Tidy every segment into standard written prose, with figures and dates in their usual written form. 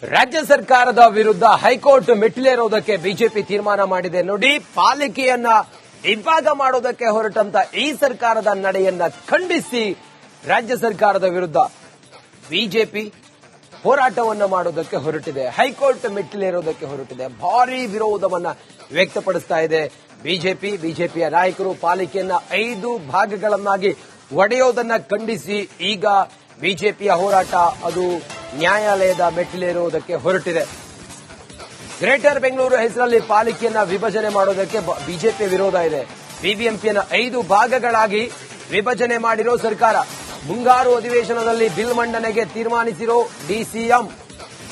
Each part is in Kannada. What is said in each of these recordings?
ರಾಜ್ಯ ಸರ್ಕಾರದ ವಿರುದ್ಧ ಹೈಕೋರ್ಟ್ ಮೆಟ್ಟಿಲೇರೋದಕ್ಕೆ ಬಿಜೆಪಿ ತೀರ್ಮಾನ ಮಾಡಿದೆ. ನೋಡಿ, ಪಾಲಿಕೆಯನ್ನ ಇಬ್ಬಾಗ ಮಾಡೋದಕ್ಕೆ ಹೊರಟಂತ ಈ ಸರ್ಕಾರದ ನಡೆಯನ್ನ ಖಂಡಿಸಿ ರಾಜ್ಯ ಸರ್ಕಾರದ ವಿರುದ್ಧ ಬಿಜೆಪಿ ಹೋರಾಟವನ್ನ ಮಾಡೋದಕ್ಕೆ ಹೊರಟಿದೆ. ಹೈಕೋರ್ಟ್ ಮೆಟ್ಟಿಲೇರೋದಕ್ಕೆ ಹೊರಟಿದೆ. ಭಾರೀ ವಿರೋಧವನ್ನ ವ್ಯಕ್ತಪಡಿಸ್ತಾ ಇದೆ ಬಿಜೆಪಿಯ ನಾಯಕರು. ಪಾಲಿಕೆಯನ್ನ 5 ಭಾಗಗಳನ್ನಾಗಿ ಒಡೆಯೋದನ್ನ ಖಂಡಿಸಿ ಈಗ ಬಿಜೆಪಿಯ ಹೋರಾಟ ಅದು ನ್ಯಾಯಾಲಯದ ಮೆಟ್ಟಿಲೇರುವುದಕ್ಕೆ ಹೊರಟಿದೆ. ಗ್ರೇಟರ್ ಬೆಂಗಳೂರು ಹೆಸರಲ್ಲಿ ಪಾಲಿಕೆಯನ್ನ ವಿಭಜನೆ ಮಾಡೋದಕ್ಕೆ ಬಿಜೆಪಿ ವಿರೋಧ ಇದೆ. ಬಿಬಿಎಂಪಿಯನ್ನ 5 ಭಾಗಗಳಾಗಿ ವಿಭಜನೆ ಮಾಡಿರೋ ಸರ್ಕಾರ. ಮುಂಗಾರು ಅಧಿವೇಶನದಲ್ಲಿ ಬಿಲ್ ಮಂಡನೆಗೆ ತೀರ್ಮಾನಿಸಿರೋ ಡಿಸಿಎಂ.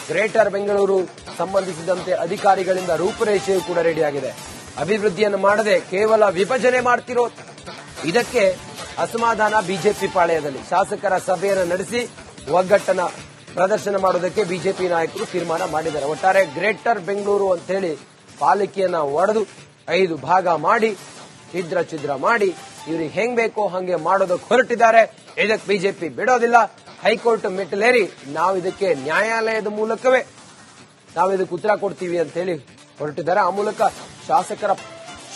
ಗ್ರೇಟರ್ ಬೆಂಗಳೂರು ಸಂಬಂಧಿಸಿದಂತೆ ಅಧಿಕಾರಿಗಳಿಂದ ರೂಪುರೇಷೆಯೂ ಕೂಡ ರೆಡಿಯಾಗಿದೆ. ಅಭಿವೃದ್ಧಿಯನ್ನು ಮಾಡದೆ ಕೇವಲ ವಿಭಜನೆ ಮಾಡ್ತಿರೋ ಇದಕ್ಕೆ ಅಸಮಾಧಾನ ಬಿಜೆಪಿ ಪಾಳೆಯದಲ್ಲಿ. ಶಾಸಕರ ಸಭೆಯನ್ನು ನಡೆಸಿ ಒಗ್ಗಟ್ಟನ ಪ್ರದರ್ಶನ ಮಾಡೋದಕ್ಕೆ ಬಿಜೆಪಿ ನಾಯಕರು ತೀರ್ಮಾನ ಮಾಡಿದ್ದಾರೆ. ಒಟ್ಟಾರೆ ಗ್ರೇಟರ್ ಬೆಂಗಳೂರು ಅಂತ ಹೇಳಿ ಪಾಲಿಕೆಯನ್ನ ಒಡೆದು 5 ಭಾಗ ಮಾಡಿ ಛಿದ್ರ ಮಾಡಿ ಇವ್ರಿಗೆ ಹೆಂಗ್ ಬೇಕೋ ಹಂಗೆ ಮಾಡೋದಕ್ಕೆ ಹೊರಟಿದ್ದಾರೆ. ಇದಕ್ಕೆ ಬಿಜೆಪಿ ಬಿಡೋದಿಲ್ಲ. ಹೈಕೋರ್ಟ್ ಮೆಟ್ಟಿಲೇರಿ ನಾವು ಇದಕ್ಕೆ ನ್ಯಾಯಾಲಯದ ಮೂಲಕವೇ ನಾವು ಇದಕ್ಕೆ ಉತ್ತರ ಕೊಡ್ತೀವಿ ಅಂತ ಹೇಳಿ ಹೊರಟಿದ್ದಾರೆ. ಆ ಮೂಲಕ ಶಾಸಕರ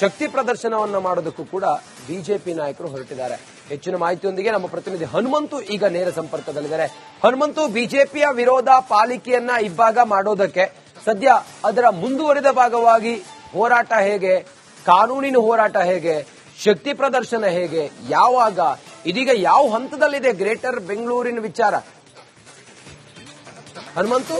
ಶಕ್ತಿ ಪ್ರದರ್ಶನವನ್ನ ಮಾಡೋದಕ್ಕೂ ಕೂಡ ಬಿಜೆಪಿ ನಾಯಕರು ಹೊರಟಿದ್ದಾರೆ. ಹೆಚ್ಚಿನ ಮಾಹಿತಿಯೊಂದಿಗೆ ನಮ್ಮ ಪ್ರತಿನಿಧಿ ಹನುಮಂತು ಈಗ ನೇರ ಸಂಪರ್ಕದಲ್ಲಿದ್ದಾರೆ. ಹನುಮಂತು, ಬಿಜೆಪಿಯ ವಿರೋಧ ಪಾಲಿಕೆಯನ್ನ ಇಬ್ಬಾಗ ಮಾಡೋದಕ್ಕೆ ಸದ್ಯ ಅದರ ಮುಂದುವರಿದ ಭಾಗವಾಗಿ ಹೋರಾಟ ಹೇಗೆ, ಕಾನೂನಿನ ಹೋರಾಟ ಹೇಗೆ, ಶಕ್ತಿ ಪ್ರದರ್ಶನ ಹೇಗೆ, ಯಾವಾಗ, ಇದೀಗ ಯಾವ ಹಂತದಲ್ಲಿದೆ ಗ್ರೇಟರ್ ಬೆಂಗಳೂರಿನ ವಿಚಾರ? ಹನುಮಂತು.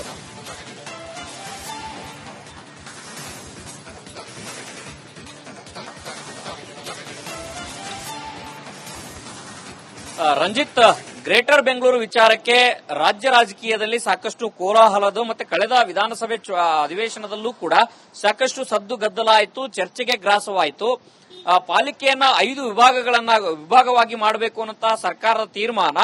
ರಂಜಿತ್, ಗ್ರೇಟರ್ ಬೆಂಗಳೂರು ವಿಚಾರಕ್ಕೆ ರಾಜ್ಯ ರಾಜಕೀಯದಲ್ಲಿ ಸಾಕಷ್ಟು ಕೋಲಾಹಲದು ಮತ್ತೆ ಕಳೆದ ವಿಧಾನಸಭೆ ಅಧಿವೇಶನದಲ್ಲೂ ಕೂಡ ಸಾಕಷ್ಟು ಸದ್ದು ಗದ್ದಲ ಆಯಿತು, ಚರ್ಚೆಗೆ ಗ್ರಾಸವಾಯಿತು. ಪಾಲಿಕೆಯನ್ನ 5 ವಿಭಾಗವಾಗಿ ಮಾಡಬೇಕು ಅನ್ನುವಂತ ಸರ್ಕಾರದ ತೀರ್ಮಾನ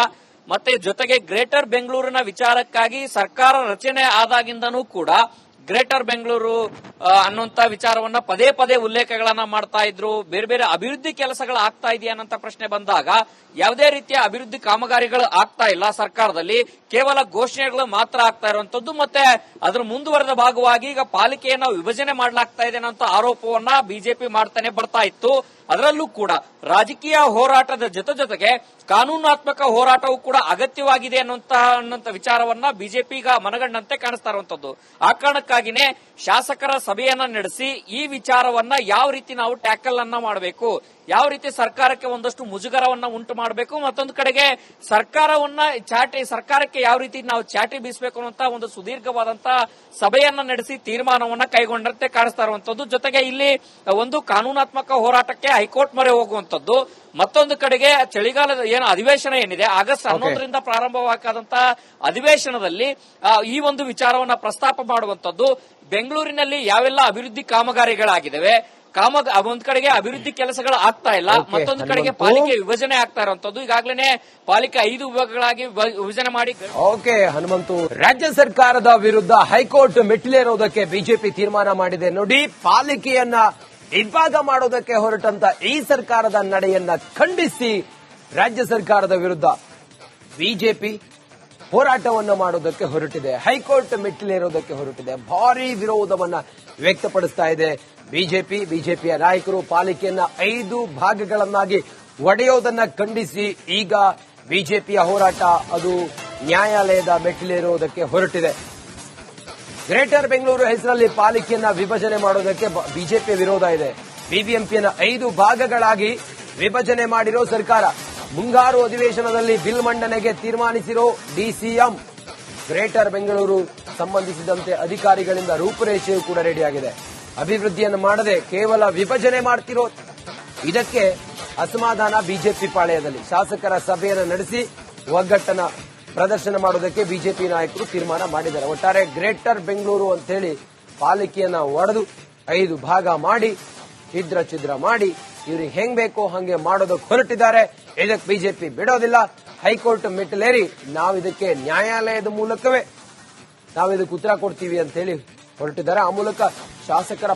ಮತ್ತೆ ಜೊತೆಗೆ ಗ್ರೇಟರ್ ಬೆಂಗಳೂರಿನ ವಿಚಾರಕ್ಕಾಗಿ ಸರ್ಕಾರ ರಚನೆ ಆದಾಗಿಂದನೂ ಕೂಡ ಗ್ರೇಟರ್ ಬೆಂಗಳೂರು ಅನ್ನುವಂತ ವಿಚಾರವನ್ನ ಪದೇ ಪದೇ ಉಲ್ಲೇಖಗಳನ್ನ ಮಾಡ್ತಾ ಇದ್ರು. ಬೇರೆ ಬೇರೆ ಅಭಿವೃದ್ಧಿ ಕೆಲಸಗಳು ಆಗ್ತಾ ಇದೆಯಾ ಅನ್ನೋ ಪ್ರಶ್ನೆ ಬಂದಾಗ ಯಾವುದೇ ರೀತಿಯ ಅಭಿವೃದ್ಧಿ ಕಾಮಗಾರಿಗಳು ಆಗ್ತಾ ಇಲ್ಲ ಸರ್ಕಾರದಲ್ಲಿ, ಕೇವಲ ಘೋಷಣೆಗಳು ಮಾತ್ರ ಆಗ್ತಾ ಇರುವಂತದ್ದು. ಮತ್ತೆ ಅದರ ಮುಂದುವರೆದ ಭಾಗವಾಗಿ ಈಗ ಪಾಲಿಕೆಯನ್ನ ವಿಭಜನೆ ಮಾಡಲಾಗ್ತಾ ಇದೆ ಅನ್ನೋ ಆರೋಪವನ್ನ ಬಿಜೆಪಿ ಮಾಡ್ತಾನೆ ಬರ್ತಾ ಇತ್ತು. ಅದರಲ್ಲೂ ಕೂಡ ರಾಜಕೀಯ ಹೋರಾಟದ ಜೊತೆಗೆ ಕಾನೂನಾತ್ಮಕ ಹೋರಾಟವೂ ಕೂಡ ಅಗತ್ಯವಾಗಿದೆ ಅನ್ನುವಂತ ವಿಚಾರವನ್ನ ಬಿಜೆಪಿ ಈಗ ಮನಗಂಡಂತೆ ಕಾಣಿಸ್ತಾ ಇರುವಂತದ್ದು. ಆ ಕಾರಣಕ್ಕಾಗಿನೇ ಶಾಸಕರ ಸಭೆಯನ್ನ ನಡೆಸಿ ಈ ವಿಚಾರವನ್ನ ಯಾವ ರೀತಿ ನಾವು ಟ್ಯಾಕಲ್ ಅನ್ನ ಮಾಡಬೇಕು, ಯಾವ ರೀತಿ ಸರ್ಕಾರಕ್ಕೆ ಒಂದಷ್ಟು ಮುಜುಗರವನ್ನ ಉಂಟು ಮಾಡಬೇಕು, ಮತ್ತೊಂದು ಕಡೆಗೆ ಸರ್ಕಾರಕ್ಕೆ ಯಾವ ರೀತಿ ನಾವು ಚಾಟಿ ಬೀಸಬೇಕು ಅನ್ನುವಂತ ಒಂದು ಸುದೀರ್ಘವಾದಂತಹ ಸಭೆಯನ್ನ ನಡೆಸಿ ತೀರ್ಮಾನವನ್ನ ಕೈಗೊಂಡಂತೆ ಕಾಣಿಸ್ತಾ ಇರುವಂತದ್ದು. ಜೊತೆಗೆ ಇಲ್ಲಿ ಒಂದು ಕಾನೂನಾತ್ಮಕ ಹೋರಾಟಕ್ಕೆ ಹೈಕೋರ್ಟ್ ಮೊರೆ ಹೋಗುವಂತದ್ದು, ಮತ್ತೊಂದು ಕಡೆಗೆ ಚಳಿಗಾಲದ ಅಧಿವೇಶನ ಏನಿದೆ ಆಗಸ್ಟ್ 11ರಿಂದ ಪ್ರಾರಂಭವಾಗದಂತಹ ಅಧಿವೇಶನದಲ್ಲಿ ಈ ಒಂದು ವಿಚಾರವನ್ನ ಪ್ರಸ್ತಾಪ ಮಾಡುವಂತದ್ದು. ಬೆಂಗಳೂರಿನಲ್ಲಿ ಯಾವೆಲ್ಲ ಅಭಿವೃದ್ಧಿ ಕಾಮಗಾರಿಗಳಾಗಿದ್ದಾವೆ, ಒಂದ್ ಕಡೆಗೆ ಅಭಿವೃದ್ಧಿ ಕೆಲಸಗಳು ಆಗ್ತಾ ಇಲ್ಲ, ಮತ್ತೊಂದು ಕಡೆಗೆ ಪಾಲಿಕೆ ವಿಭಜನೆ ಆಗ್ತಾ ಇರುವಂತದ್ದು. ಈಗಾಗಲೇ ಪಾಲಿಕೆ 5 ವಿಭಾಗಗಳಾಗಿ ವಿಭಜನೆ ಮಾಡಿ. ಓಕೆ ಹನುಮಂತು, ರಾಜ್ಯ ಸರ್ಕಾರದ ವಿರುದ್ಧ ಹೈಕೋರ್ಟ್ ಮೆಟ್ಟಿಲೇರೋದಕ್ಕೆ ಬಿಜೆಪಿ ತೀರ್ಮಾನ ಮಾಡಿದೆ. ನೋಡಿ, ಪಾಲಿಕೆಯನ್ನ ಇಬ್ಬಾಗ ಮಾಡೋದಕ್ಕೆ ಹೊರಟಂತ ಈ ಸರ್ಕಾರದ ನಡೆಯನ್ನ ಖಂಡಿಸಿ ರಾಜ್ಯ ಸರ್ಕಾರದ ವಿರುದ್ಧ ಬಿಜೆಪಿ ಹೋರಾಟವನ್ನ ಮಾಡೋದಕ್ಕೆ ಹೊರಟಿದೆ. ಹೈಕೋರ್ಟ್ ಮೆಟ್ಟಿಲೇರೋದಕ್ಕೆ ಹೊರಟಿದೆ. ಭಾರೀ ವಿರೋಧವನ್ನ ವ್ಯಕ್ತಪಡಿಸ್ತಾ ಇದೆ ಬಿಜೆಪಿಯ ನಾಯಕರು. ಪಾಲಿಕೆಯನ್ನ 5 ಭಾಗಗಳನ್ನಾಗಿ ಒಡೆಯೋದನ್ನ ಖಂಡಿಸಿ ಈಗ ಬಿಜೆಪಿಯ ಹೋರಾಟ ಅದು ನ್ಯಾಯಾಲಯದ ಮೆಟ್ಟಿಲೇರುವುದಕ್ಕೆ ಹೊರಟಿದೆ. ಗ್ರೇಟರ್ ಬೆಂಗಳೂರು ಹೆಸರಲ್ಲಿ ಪಾಲಿಕೆಯನ್ನ ವಿಭಜನೆ ಮಾಡೋದಕ್ಕೆ ಬಿಜೆಪಿಯ ವಿರೋಧ ಇದೆ. ಬಿಬಿಎಂಪಿಯನ್ನ 5 ಭಾಗಗಳಾಗಿ ವಿಭಜನೆ ಮಾಡಿರೋ ಸರ್ಕಾರ. ಮುಂಗಾರು ಅಧಿವೇಶನದಲ್ಲಿ ಬಿಲ್ ಮಂಡನೆಗೆ ತೀರ್ಮಾನಿಸಿರೋ ಡಿಸಿಎಂ. ಗ್ರೇಟರ್ ಬೆಂಗಳೂರು ಸಂಬಂಧಿಸಿದಂತೆ ಅಧಿಕಾರಿಗಳಿಂದ ರೂಪುರೇಷೆಯೂ ಕೂಡ ರೆಡಿಯಾಗಿದೆ. ಅಭಿವೃದ್ಧಿಯನ್ನು ಮಾಡದೆ ಕೇವಲ ವಿಭಜನೆ ಮಾಡ್ತಿರೋ ಇದಕ್ಕೆ ಅಸಮಾಧಾನ ಬಿಜೆಪಿ ಪಾಳೆಯದಲ್ಲಿ. ಶಾಸಕರ ಸಭೆಯನ್ನು ನಡೆಸಿ ಒಗ್ಗಟ್ಟನ ಪ್ರದರ್ಶನ ಮಾಡೋದಕ್ಕೆ ಬಿಜೆಪಿ ನಾಯಕರು ತೀರ್ಮಾನ ಮಾಡಿದ್ದಾರೆ. ಒಟ್ಟಾರೆ ಗ್ರೇಟರ್ ಬೆಂಗಳೂರು ಅಂತ ಹೇಳಿ ಪಾಲಿಕೆಯನ್ನ ಒಡೆದು 5 ಭಾಗ ಮಾಡಿ ಛಿದ್ರ ಮಾಡಿ ಇವ್ರಿಗೆ ಹೆಂಗ್ ಬೇಕೋ ಹಂಗೆ ಮಾಡೋದಕ್ಕೆ ಹೊರಟಿದ್ದಾರೆ. ಇದಕ್ಕೆ ಬಿಜೆಪಿ ಬಿಡೋದಿಲ್ಲ. ಹೈಕೋರ್ಟ್ ಮೆಟ್ಟಿಲೇರಿ ನಾವು ಇದಕ್ಕೆ ನ್ಯಾಯಾಲಯದ ಮೂಲಕವೇ ನಾವು ಇದಕ್ಕೆ ಉತ್ತರ ಕೊಡ್ತೀವಿ ಅಂತ ಹೇಳಿ ಹೊರಟಿದ್ದಾರೆ. ಆ ಮೂಲಕ ಶಾಸಕರ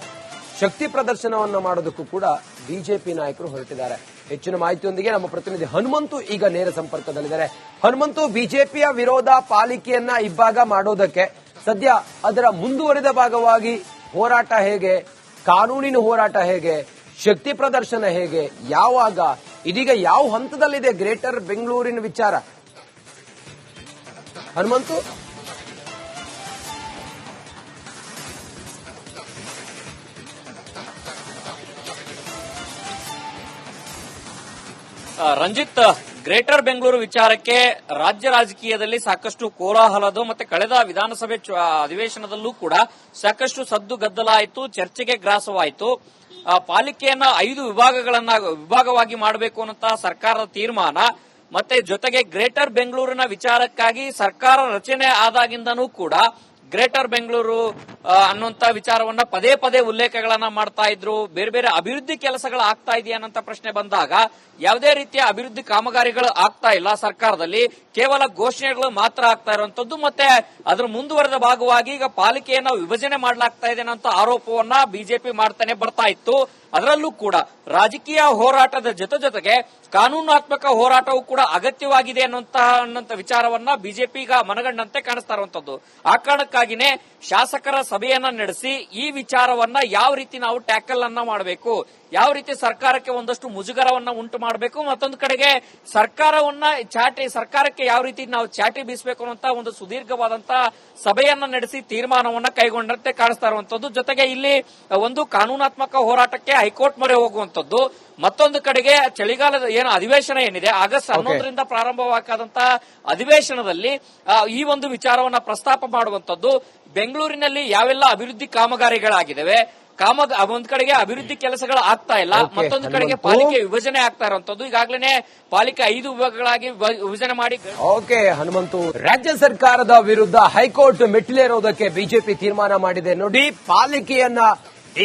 ಶಕ್ತಿ ಪ್ರದರ್ಶನವನ್ನ ಮಾಡೋದಕ್ಕೂ ಕೂಡ ಬಿಜೆಪಿ ನಾಯಕರು ಹೊರಟಿದ್ದಾರೆ. ಹೆಚ್ಚಿನ ಮಾಹಿತಿಯೊಂದಿಗೆ ನಮ್ಮ ಪ್ರತಿನಿಧಿ ಹನುಮಂತು ಈಗ ನೇರ ಸಂಪರ್ಕದಲ್ಲಿದ್ದಾರೆ. ಹನುಮಂತು, ಬಿಜೆಪಿಯ ವಿರೋಧ ಪಾಲಿಕೆಯನ್ನ ಇಬ್ಬಾಗ ಮಾಡೋದಕ್ಕೆ ಸದ್ಯ ಅದರ ಮುಂದುವರಿದ ಭಾಗವಾಗಿ ಹೋರಾಟ ಹೇಗೆ, ಕಾನೂನಿನ ಹೋರಾಟ ಹೇಗೆ, ಶಕ್ತಿ ಪ್ರದರ್ಶನ ಹೇಗೆ, ಯಾವಾಗ, ಇದೀಗ ಯಾವ ಹಂತದಲ್ಲಿದೆ ಗ್ರೇಟರ್ ಬೆಂಗಳೂರಿನ ವಿಚಾರ? ಹನುಮಂತು, ರಂಜಿತ್, ಗ್ರೇಟರ್ ಬೆಂಗಳೂರು ವಿಚಾರಕ್ಕೆ ರಾಜ್ಯ ರಾಜಕೀಯದಲ್ಲಿ ಸಾಕಷ್ಟು ಕೋಲಾಹಲದು ಮತ್ತೆ ಕಳೆದ ವಿಧಾನಸಭೆ ಅಧಿವೇಶನದಲ್ಲೂ ಕೂಡ ಸಾಕಷ್ಟು ಸದ್ದು ಗದ್ದಲ ಆಯಿತು, ಚರ್ಚೆಗೆ ಗ್ರಾಸವಾಯಿತು. ಪಾಲಿಕೆಯನ್ನ 5 ವಿಭಾಗವಾಗಿ ಮಾಡಬೇಕು ಅನ್ನುವಂತ ಸರ್ಕಾರದ ತೀರ್ಮಾನ ಮತ್ತೆ ಜೊತೆಗೆ ಗ್ರೇಟರ್ ಬೆಂಗಳೂರಿನ ವಿಚಾರಕ್ಕಾಗಿ ಸರ್ಕಾರ ರಚನೆ ಆದಾಗಿಂದನೂ ಕೂಡ ಗ್ರೇಟರ್ ಬೆಂಗಳೂರು ಅನ್ನುವಂತ ವಿಚಾರವನ್ನ ಪದೇ ಪದೇ ಉಲ್ಲೇಖಗಳನ್ನ ಮಾಡ್ತಾ ಇದ್ರು. ಬೇರೆ ಬೇರೆ ಅಭಿವೃದ್ಧಿ ಕೆಲಸಗಳು ಆಗ್ತಾ ಇದೆಯಾ ಅನ್ನೋ ಪ್ರಶ್ನೆ ಬಂದಾಗ ಯಾವುದೇ ರೀತಿಯ ಅಭಿವೃದ್ಧಿ ಕಾಮಗಾರಿಗಳು ಆಗ್ತಾ ಇಲ್ಲ ಸರ್ಕಾರದಲ್ಲಿ, ಕೇವಲ ಘೋಷಣೆಗಳು ಮಾತ್ರ ಆಗ್ತಾ ಇರುವಂತದ್ದು. ಮತ್ತೆ ಅದರ ಮುಂದುವರೆದ ಭಾಗವಾಗಿ ಈಗ ಪಾಲಿಕೆಯನ್ನ ವಿಭಜನೆ ಮಾಡಲಾಗ್ತಾ ಇದೆ ಅನ್ನೋ ಆರೋಪವನ್ನ ಬಿಜೆಪಿ ಮಾಡ್ತಾನೆ ಬರ್ತಾ ಇತ್ತು. ಅದರಲ್ಲೂ ಕೂಡ ರಾಜಕೀಯ ಹೋರಾಟದ ಜೊತೆಗೆ ಕಾನೂನಾತ್ಮಕ ಹೋರಾಟವೂ ಕೂಡ ಅಗತ್ಯವಾಗಿದೆ ಅನ್ನುವಂತ ವಿಚಾರವನ್ನ ಬಿಜೆಪಿ ಈಗ ಮನಗಂಡಂತೆ ಕಾಣಿಸ್ತಾ ಇರುವಂತದ್ದು. ಆ ಕಾರಣಕ್ಕಾಗಿನೇ ಶಾಸಕರ ಸಭೆಯನ್ನ ನಡೆಸಿ ಈ ವಿಚಾರವನ್ನ ಯಾವ ರೀತಿ ನಾವು ಟ್ಯಾಕಲ್ ಅನ್ನ ಮಾಡಬೇಕು, ಯಾವ ರೀತಿ ಸರ್ಕಾರಕ್ಕೆ ಒಂದಷ್ಟು ಮುಜುಗರವನ್ನ ಉಂಟು ಮಾಡಬೇಕು, ಮತ್ತೊಂದು ಕಡೆಗೆ ಸರ್ಕಾರಕ್ಕೆ ಯಾವ ರೀತಿ ನಾವು ಚಾಟಿ ಬೀಸಬೇಕು ಅನ್ನುವಂತ ಒಂದು ಸುದೀರ್ಘವಾದಂತಹ ಸಭೆಯನ್ನ ನಡೆಸಿ ತೀರ್ಮಾನವನ್ನ ಕೈಗೊಂಡಂತೆ ಕಾಣಿಸ್ತಾ ಇರುವಂತದ್ದು. ಜೊತೆಗೆ ಇಲ್ಲಿ ಒಂದು ಕಾನೂನಾತ್ಮಕ ಹೋರಾಟಕ್ಕೆ ಹೈಕೋರ್ಟ್ ಮೊರೆ ಹೋಗುವಂತದ್ದು, ಮತ್ತೊಂದು ಕಡೆಗೆ ಚಳಿಗಾಲದ ಅಧಿವೇಶನ ಏನಿದೆ ಆಗಸ್ಟ್ 11ರಿಂದ ಪ್ರಾರಂಭವಾಗದಂತಹ ಅಧಿವೇಶನದಲ್ಲಿ ಈ ಒಂದು ವಿಚಾರವನ್ನ ಪ್ರಸ್ತಾಪ ಮಾಡುವಂತದ್ದು. ಬೆಂಗಳೂರಿನಲ್ಲಿ ಯಾವೆಲ್ಲ ಅಭಿವೃದ್ಧಿ ಕಾಮಗಾರಿಗಳಾಗಿದ್ದಾವೆ, ಒಂದ್ ಕಡೆಗೆ ಅಭಿವೃದ್ಧಿ ಕೆಲಸಗಳು ಆಗ್ತಾ ಇಲ್ಲ, ಮತ್ತೊಂದು ಕಡೆಗೆ ಪಾಲಿಕೆ ವಿಭಜನೆ ಆಗ್ತಾ ಇರುವಂತದ್ದು. ಈಗಾಗಲೇ ಪಾಲಿಕೆ 5 ವಿಭಾಗಗಳಾಗಿ ವಿಭಜನೆ ಮಾಡಿ. ಓಕೆ ಹನುಮಂತು, ರಾಜ್ಯ ಸರ್ಕಾರದ ವಿರುದ್ಧ ಹೈಕೋರ್ಟ್ ಮೆಟ್ಟಿಲೇರೋದಕ್ಕೆ ಬಿಜೆಪಿ ತೀರ್ಮಾನ ಮಾಡಿದೆ ನೋಡಿ. ಪಾಲಿಕೆಯನ್ನ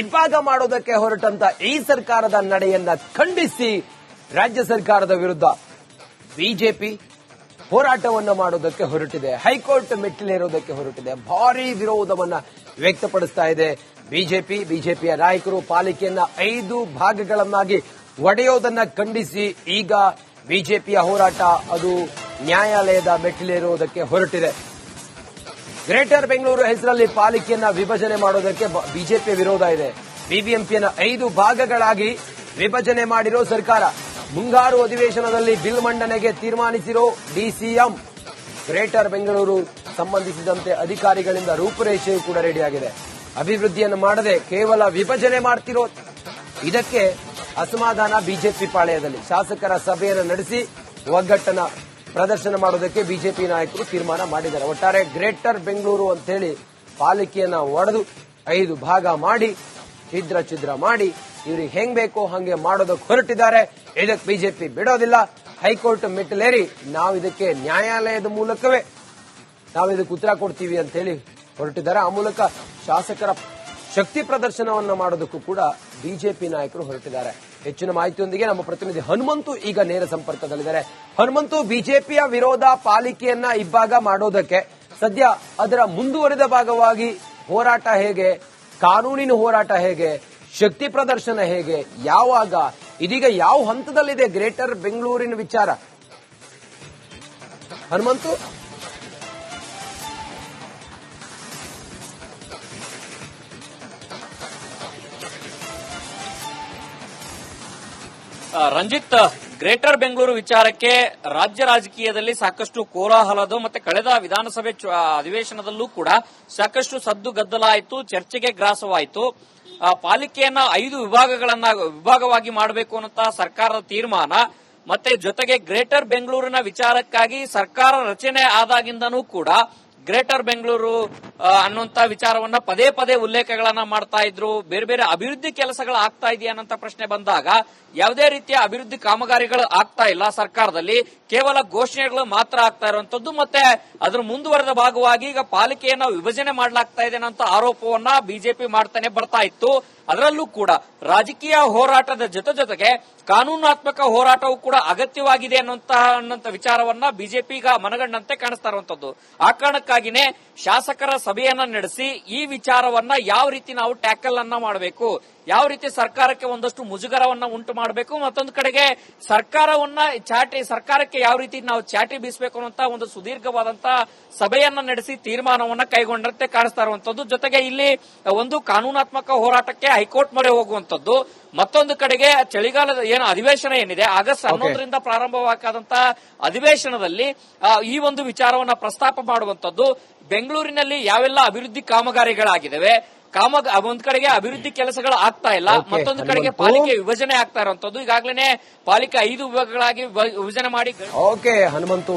ಇಬ್ಬಾಗ ಮಾಡೋದಕ್ಕೆ ಹೊರಟಂತ ಈ ಸರ್ಕಾರದ ನಡೆಯನ್ನ ಖಂಡಿಸಿ ರಾಜ್ಯ ಸರ್ಕಾರದ ವಿರುದ್ಧ ಬಿಜೆಪಿ ಹೋರಾಟವನ್ನ ಮಾಡೋದಕ್ಕೆ ಹೊರಟಿದೆ. ಹೈಕೋರ್ಟ್ ಮೆಟ್ಟಿಲೇರೋದಕ್ಕೆ ಹೊರಟಿದೆ. ಭಾರೀ ವಿರೋಧವನ್ನ ವ್ಯಕ್ತಪಡಿಸ್ತಾ ಇದೆ ಬಿಜೆಪಿಯ ನಾಯಕರು. ಪಾಲಿಕೆಯನ್ನ 5 ಭಾಗಗಳನ್ನಾಗಿ ಒಡೆಯೋದನ್ನ ಖಂಡಿಸಿ ಈಗ ಬಿಜೆಪಿಯ ಹೋರಾಟ ಅದು ನ್ಯಾಯಾಲಯದ ಮೆಟ್ಟಿಲೇರುವುದಕ್ಕೆ ಹೊರಟಿದೆ. ಗ್ರೇಟರ್ ಬೆಂಗಳೂರು ಹೆಸರಲ್ಲಿ ಪಾಲಿಕೆಯನ್ನ ವಿಭಜನೆ ಮಾಡೋದಕ್ಕೆ ಬಿಜೆಪಿಯ ವಿರೋಧ ಇದೆ. ಬಿಬಿಎಂಪಿಯನ್ನ 5 ಭಾಗಗಳಾಗಿ ವಿಭಜನೆ ಮಾಡಿರೋ ಸರ್ಕಾರ. ಮುಂಗಾರು ಅಧಿವೇಶನದಲ್ಲಿ ಬಿಲ್ ಮಂಡನೆಗೆ ತೀರ್ಮಾನಿಸಿರೋ ಡಿಸಿಎಂ. ಗ್ರೇಟರ್ ಬೆಂಗಳೂರು ಸಂಬಂಧಿಸಿದಂತೆ ಅಧಿಕಾರಿಗಳಿಂದ ರೂಪುರೇಷೆಯೂ ಕೂಡ ರೆಡಿಯಾಗಿದೆ. ಅಭಿವೃದ್ಧಿಯನ್ನು ಮಾಡದೆ ಕೇವಲ ವಿಭಜನೆ ಮಾಡ್ತಿರೋ ಇದಕ್ಕೆ ಅಸಮಾಧಾನ ಬಿಜೆಪಿ ಪಾಳೆಯದಲ್ಲಿ. ಶಾಸಕರ ಸಭೆಯನ್ನು ನಡೆಸಿ ಒಗ್ಗಟ್ಟನ್ನ ಪ್ರದರ್ಶನ ಮಾಡೋದಕ್ಕೆ ಬಿಜೆಪಿ ನಾಯಕರು ತೀರ್ಮಾನ ಮಾಡಿದ್ದಾರೆ. ಒಟ್ಟಾರೆ ಗ್ರೇಟರ್ ಬೆಂಗಳೂರು ಅಂತ ಹೇಳಿ ಪಾಲಿಕೆಯನ್ನ ಒಡೆದು 5 ಭಾಗ ಮಾಡಿ ಛಿದ್ರ ಮಾಡಿ ಇವ್ರಿಗೆ ಹೆಂಗ್ ಬೇಕೋ ಹಂಗೆ ಮಾಡೋದಕ್ಕೆ ಹೊರಟಿದ್ದಾರೆ. ಇದಕ್ಕೆ ಬಿಜೆಪಿ ಬಿಡೋದಿಲ್ಲ. ಹೈಕೋರ್ಟ್ ಮೆಟ್ಟಿಲೇರಿ ನಾವು ಇದಕ್ಕೆ ನ್ಯಾಯಾಲಯದ ಮೂಲಕವೇ ನಾವು ಇದಕ್ಕೆ ಉತ್ತರ ಕೊಡ್ತೀವಿ ಅಂತ ಹೇಳಿ ಹೊರಟಿದ್ದಾರೆ. ಆ ಮೂಲಕ ಶಾಸಕರ ಶಕ್ತಿ ಪ್ರದರ್ಶನವನ್ನ ಮಾಡೋದಕ್ಕೂ ಕೂಡ ಬಿಜೆಪಿ ನಾಯಕರು ಹೊರಟಿದ್ದಾರೆ. ಹೆಚ್ಚಿನ ಮಾಹಿತಿಯೊಂದಿಗೆ ನಮ್ಮ ಪ್ರತಿನಿಧಿ ಹನುಮಂತು ಈಗ ನೇರ ಸಂಪರ್ಕದಲ್ಲಿದ್ದಾರೆ. ಹನುಮಂತು, ಬಿಜೆಪಿಯ ವಿರೋಧ ಪಾಲಿಕೆಯನ್ನ ಇಬ್ಬಾಗ ಮಾಡೋದಕ್ಕೆ ಸದ್ಯ ಅದರ ಮುಂದುವರಿದ ಭಾಗವಾಗಿ ಹೋರಾಟ ಹೇಗೆ, ಕಾನೂನಿನ ಹೋರಾಟ ಹೇಗೆ, ಶಕ್ತಿ ಪ್ರದರ್ಶನ ಹೇಗೆ, ಯಾವಾಗ, ಇದೀಗ ಯಾವ ಹಂತದಲ್ಲಿದೆ ಗ್ರೇಟರ್ ಬೆಂಗಳೂರಿನ ವಿಚಾರ? ಹನುಮಂತು, ರಂಜಿತ್, ಗ್ರೇಟರ್ ಬೆಂಗಳೂರು ವಿಚಾರಕ್ಕೆ ರಾಜ್ಯ ರಾಜಕೀಯದಲ್ಲಿ ಸಾಕಷ್ಟು ಕೋಲಾಹಲದು ಮತ್ತೆ ಕಳೆದ ವಿಧಾನಸಭೆ ಅಧಿವೇಶನದಲ್ಲೂ ಕೂಡ ಸಾಕಷ್ಟು ಸದ್ದು ಗದ್ದಲ ಆಯಿತು, ಚರ್ಚೆಗೆ ಗ್ರಾಸವಾಯಿತು. ಪಾಲಿಕೆಯನ್ನ 5 ವಿಭಾಗವಾಗಿ ಮಾಡಬೇಕು ಅನ್ನುವಂತ ಸರ್ಕಾರದ ತೀರ್ಮಾನ ಮತ್ತೆ ಜೊತೆಗೆ ಗ್ರೇಟರ್ ಬೆಂಗಳೂರಿನ ವಿಚಾರಕ್ಕಾಗಿ ಸರ್ಕಾರ ರಚನೆ ಆದಾಗಿಂದನೂ ಕೂಡ ಗ್ರೇಟರ್ ಬೆಂಗಳೂರು ಅನ್ನುವಂತ ವಿಚಾರವನ್ನ ಪದೇ ಪದೇ ಉಲ್ಲೇಖಗಳನ್ನ ಮಾಡ್ತಾ ಇದ್ರು. ಬೇರೆ ಬೇರೆ ಅಭಿವೃದ್ಧಿ ಕೆಲಸಗಳು ಆಗ್ತಾ ಇದೆಯಾ ಅನ್ನೋ ಪ್ರಶ್ನೆ ಬಂದಾಗ ಯಾವುದೇ ರೀತಿಯ ಅಭಿವೃದ್ಧಿ ಕಾಮಗಾರಿಗಳು ಆಗ್ತಾ ಇಲ್ಲ ಸರ್ಕಾರದಲ್ಲಿ, ಕೇವಲ ಘೋಷಣೆಗಳು ಮಾತ್ರ ಆಗ್ತಾ ಇರುವಂತದ್ದು. ಮತ್ತೆ ಅದರ ಮುಂದುವರೆದ ಭಾಗವಾಗಿ ಈಗ ಪಾಲಿಕೆಯನ್ನ ವಿಭಜನೆ ಮಾಡಲಾಗ್ತಾ ಇದೆ ಅನ್ನೋ ಆರೋಪವನ್ನ ಬಿಜೆಪಿ ಮಾಡ್ತಾನೆ ಬರ್ತಾ ಇತ್ತು. ಅದರಲ್ಲೂ ಕೂಡ ರಾಜಕೀಯ ಹೋರಾಟದ ಜೊತೆಗೆ ಕಾನೂನಾತ್ಮಕ ಹೋರಾಟವೂ ಕೂಡ ಅಗತ್ಯವಾಗಿದೆ ಅನ್ನುವಂತ ವಿಚಾರವನ್ನ ಬಿಜೆಪಿ ಈಗ ಮನಗಂಡಂತೆ ಕಾಣಿಸ್ತಾ ಇರುವಂತದ್ದು. ಆ ಕಾರಣಕ್ಕಾಗಿ ಅದಕ್ಕಾಗಿನೇ ಶಾಸಕರ ಸಭೆಯನ್ನ ನಡೆಸಿ ಈ ವಿಚಾರವನ್ನ ಯಾವ ರೀತಿ ನಾವು ಟ್ಯಾಕಲ್ ಅನ್ನ ಮಾಡಬೇಕು, ಯಾವ ರೀತಿ ಸರ್ಕಾರಕ್ಕೆ ಒಂದಷ್ಟು ಮುಜುಗರವನ್ನ ಉಂಟು ಮಾಡಬೇಕು, ಮತ್ತೊಂದು ಕಡೆಗೆ ಸರ್ಕಾರಕ್ಕೆ ಯಾವ ರೀತಿ ನಾವು ಚಾಟಿ ಬೀಸಬೇಕು ಅನ್ನುವಂತ ಒಂದು ಸುದೀರ್ಘವಾದಂತಹ ಸಭೆಯನ್ನ ನಡೆಸಿ ತೀರ್ಮಾನವನ್ನ ಕೈಗೊಂಡಂತೆ ಕಾಣಿಸ್ತಾ ಇರುವಂತದ್ದು. ಜೊತೆಗೆ ಇಲ್ಲಿ ಒಂದು ಕಾನೂನಾತ್ಮಕ ಹೋರಾಟಕ್ಕೆ ಹೈಕೋರ್ಟ್ ಮೊರೆ ಹೋಗುವಂತದ್ದು, ಮತ್ತೊಂದು ಕಡೆಗೆ ಚಳಿಗಾಲದ ಏನು ಅಧಿವೇಶನ ಏನಿದೆ ಆಗಸ್ಟ್ 11ರಿಂದ ಪ್ರಾರಂಭವಾಗದಂತಹ ಅಧಿವೇಶನದಲ್ಲಿ ಈ ಒಂದು ವಿಚಾರವನ್ನ ಪ್ರಸ್ತಾಪ ಮಾಡುವಂತದ್ದು. ಬೆಂಗಳೂರಿನಲ್ಲಿ ಯಾವೆಲ್ಲ ಅಭಿವೃದ್ಧಿ ಕಾಮಗಾರಿಗಳಾಗಿದ್ದಾವೆ, ಒಂದ್ ಕಡೆಗೆ ಅಭಿವೃದ್ಧಿ ಕೆಲಸಗಳು ಆಗ್ತಾ ಇಲ್ಲ, ಮತ್ತೊಂದು ಕಡೆಗೆ ಪಾಲಿಕೆ ವಿಭಜನೆ ಆಗ್ತಾ ಇರುವಂತದ್ದು. ಈಗಾಗಲೇ ಪಾಲಿಕೆ 5 ವಿಭಾಗಗಳಾಗಿ ವಿಭಜನೆ ಮಾಡಿ ಹನುಮಂತು